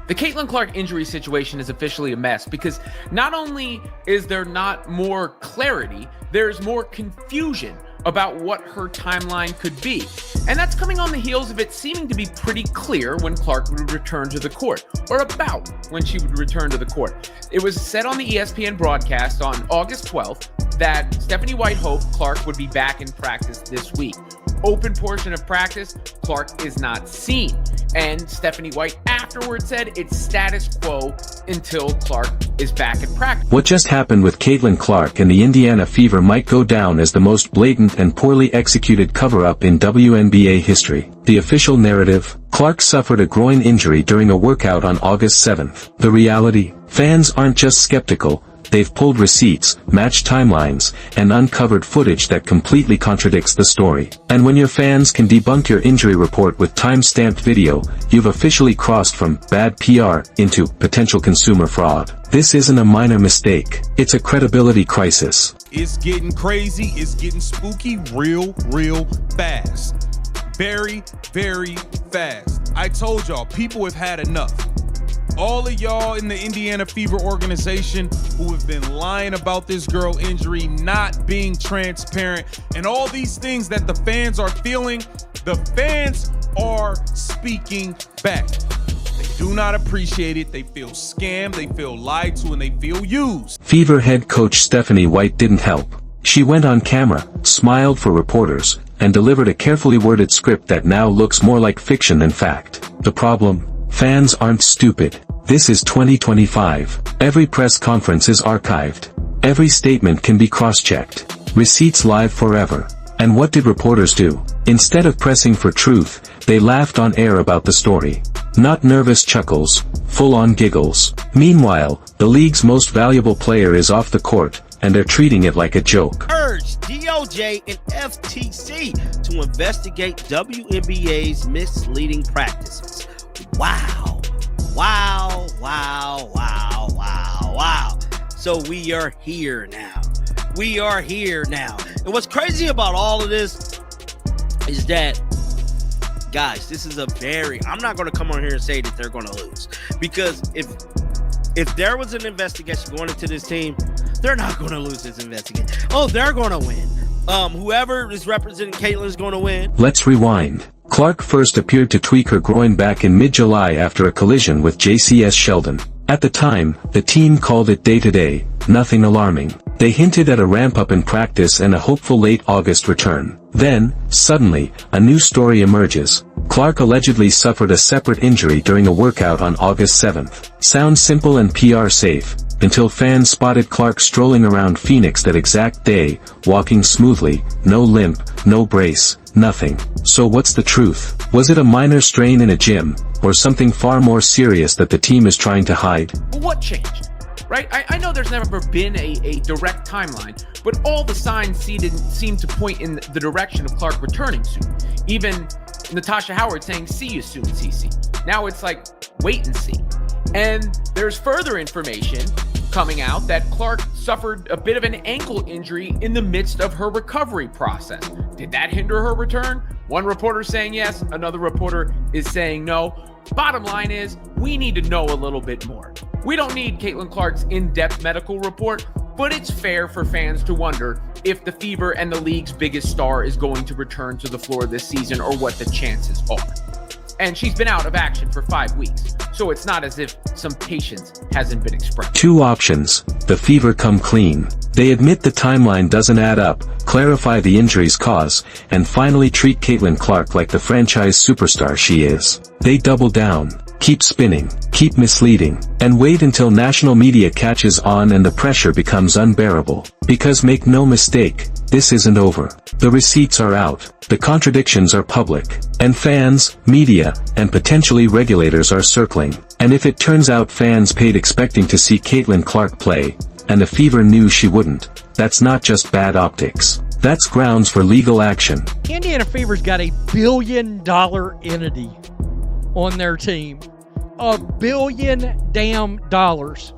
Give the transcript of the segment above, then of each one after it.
The Caitlin Clark injury situation is officially a mess because not only is there not more clarity, there's more confusion about what her timeline could be. And that's coming on the heels of it seeming to be pretty clear when Clark would return to the court, or about when she would return to the court. It was said on the ESPN broadcast on August 12th that Stephanie White hoped Clark would be back in practice this week. Open portion of practice, Clark is not seen. And Stephanie White afterwards said it's status quo until Clark is back in practice. What just happened with Caitlin Clark and the Indiana Fever might go down as the most blatant and poorly executed cover-up in WNBA history. The official narrative: Clark suffered a groin injury during a workout on August 7th. The reality: fans aren't just skeptical, they've pulled receipts, matched timelines, and uncovered footage that completely contradicts the story. And when your fans can debunk your injury report with time-stamped video, you've officially crossed from bad PR into potential consumer fraud. This isn't a minor mistake, it's a credibility crisis. It's getting crazy, it's getting spooky real fast. Very, very fast. I told y'all, people have had enough. All of y'all in the Indiana Fever organization who have been lying about this girl injury, not being transparent, and all these things that the fans are feeling, the fans are speaking back. They do not appreciate it. They feel scammed, they feel lied to, and they feel used. Fever head coach Stephanie White didn't help. She went on camera, smiled for reporters, and delivered a carefully worded script that now looks more like fiction than fact. The problem? Fans aren't stupid. This is 2025. Every press conference is archived. Every statement can be cross-checked. Receipts live forever. And what did reporters do? Instead of pressing for truth, they laughed on air about the story. Not nervous chuckles, full-on giggles. Meanwhile, the league's most valuable player is off the court, and they're treating it like a joke. Urge DOJ and FTC to investigate WNBA's misleading practices. Wow. So we are here now. And what's crazy about all of this is that, guys, this is I'm not going to come on here and say that they're going to lose. Because if there was an investigation going into this team, they're not going to lose this investigation. Oh, they're going to win. Whoever is representing Caitlin is going to win. Let's rewind. Clark first appeared to tweak her groin back in mid-July after a collision with JCS Sheldon. At the time, the team called it day-to-day, nothing alarming. They hinted at a ramp-up in practice and a hopeful late August return. Then, suddenly, a new story emerges. Clark allegedly suffered a separate injury during a workout on August 7th. Sounds simple and PR safe, until fans spotted Clark strolling around Phoenix that exact day, walking smoothly, no limp, no brace, nothing. So what's the truth? Was it a minor strain in a gym, or something far more serious that the team is trying to hide? What changed? Right? I know there's never been a direct timeline, but all the signs seem to point in the direction of Clark returning soon. Even Natasha Howard saying, "See you soon, CC." Now it's like, wait and see. And there's further information coming out that Clark suffered a bit of an ankle injury in the midst of her recovery process. Did that hinder her return? One reporter saying yes, another reporter is saying no. Bottom line is, we need to know a little bit more. We don't need Caitlin Clark's in-depth medical report, but it's fair for fans to wonder if the Fever and the league's biggest star is going to return to the floor this season, or what the chances are. And she's been out of action for 5 weeks, so it's not as if some patience hasn't been expressed. Two options. The Fever come clean. They admit the timeline doesn't add up, clarify the injury's cause, and finally treat Caitlin Clark like the franchise superstar she is. They double down, keep spinning, keep misleading, and wait until national media catches on and the pressure becomes unbearable. Because make no mistake, this isn't over. The receipts are out, the contradictions are public, and fans, media, and potentially regulators are circling. And if it turns out fans paid expecting to see Caitlin Clark play, and the Fever knew she wouldn't, that's not just bad optics. That's grounds for legal action. Indiana Fever's got $1 billion entity on their team. $1 billion damn dollars.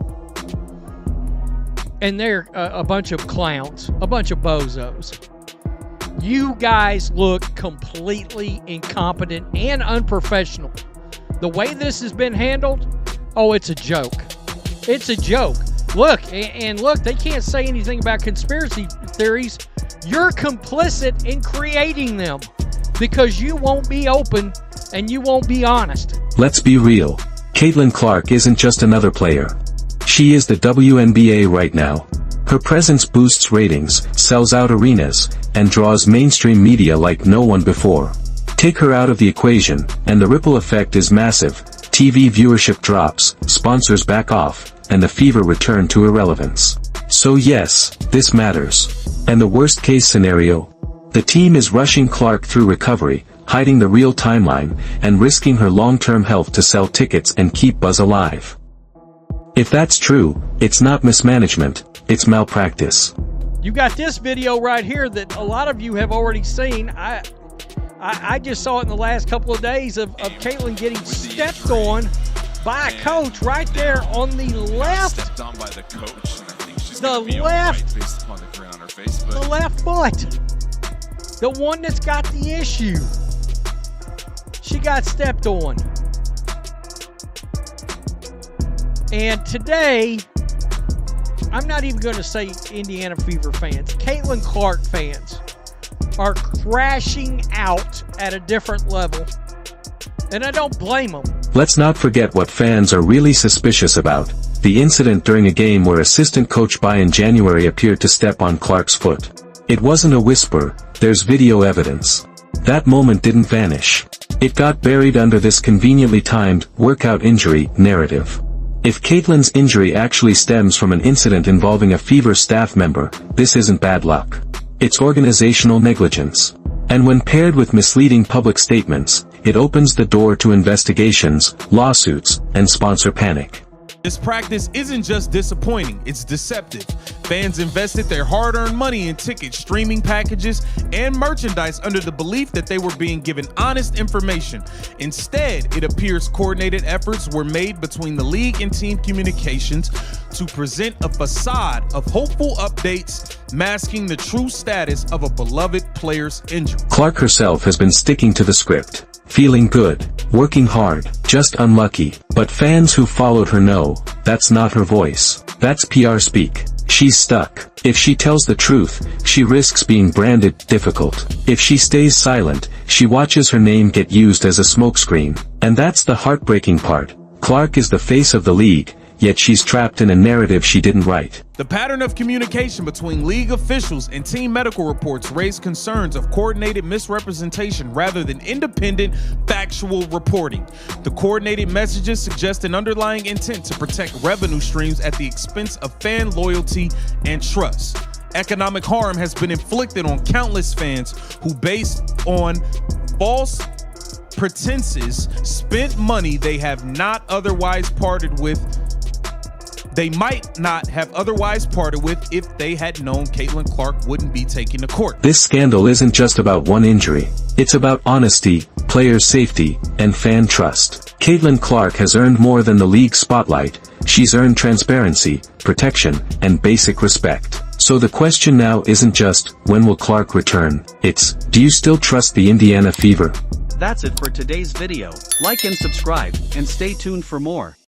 And they're a bunch of clowns, a bunch of bozos. You guys look completely incompetent and unprofessional. The way this has been handled, Oh, it's a joke. It's a joke. Look, and look, they can't say anything about conspiracy theories. You're complicit in creating them because you won't be open and you won't be honest. Let's be real. Caitlin Clark isn't just another player. She is the WNBA right now. Her presence boosts ratings, sells out arenas, and draws mainstream media like no one before. Take her out of the equation, and the ripple effect is massive. TV viewership drops, sponsors back off, and the Fever return to irrelevance. So yes, this matters. And the worst case scenario? The team is rushing Clark through recovery, hiding the real timeline, and risking her long-term health to sell tickets and keep buzz alive. If that's true, it's not mismanagement, it's malpractice. You got this video right here that a lot of you have already seen. I just saw it in the last couple of days of Caitlin getting stepped on by a coach right there on the left. Stepped on by the coach, and I think she's The gonna be left- all right based upon the grin on her face. But The left foot. The one that's got the issue. She got stepped on. And today, I'm not even going to say Indiana Fever fans, Caitlin Clark fans are crashing out at a different level. And I don't blame them. Let's not forget what fans are really suspicious about. The incident during a game where assistant coach Bayern January appeared to step on Clark's foot. It wasn't a whisper, there's video evidence. That moment didn't vanish. It got buried under this conveniently timed, workout injury narrative. If Caitlin's injury actually stems from an incident involving a Fever staff member, this isn't bad luck. It's organizational negligence. And when paired with misleading public statements, it opens the door to investigations, lawsuits, and sponsor panic. This practice isn't just disappointing, it's deceptive. Fans invested their hard-earned money in tickets, streaming packages, and merchandise under the belief that they were being given honest information. Instead, it appears coordinated efforts were made between the league and team communications to present a facade of hopeful updates, masking the true status of a beloved player's injury. Clark herself has been sticking to the script. Feeling good, working hard, just unlucky. But fans who followed her know, that's not her voice. That's PR speak. She's stuck. If she tells the truth, she risks being branded difficult. If she stays silent, she watches her name get used as a smokescreen. And that's the heartbreaking part. Clark is the face of the league, yet she's trapped in a narrative she didn't write. The pattern of communication between league officials and team medical reports raised concerns of coordinated misrepresentation rather than independent, factual reporting. The coordinated messages suggest an underlying intent to protect revenue streams at the expense of fan loyalty and trust. Economic harm has been inflicted on countless fans who, based on false pretenses, spent money they have not otherwise parted with. They might not have otherwise parted with if they had known Caitlin Clark wouldn't be taken to court. This scandal isn't just about one injury. It's about honesty, player safety, and fan trust. Caitlin Clark has earned more than the league spotlight. She's earned transparency, protection, and basic respect. So the question now isn't just, when will Clark return? It's, do you still trust the Indiana Fever? That's it for today's video. Like and subscribe, and stay tuned for more.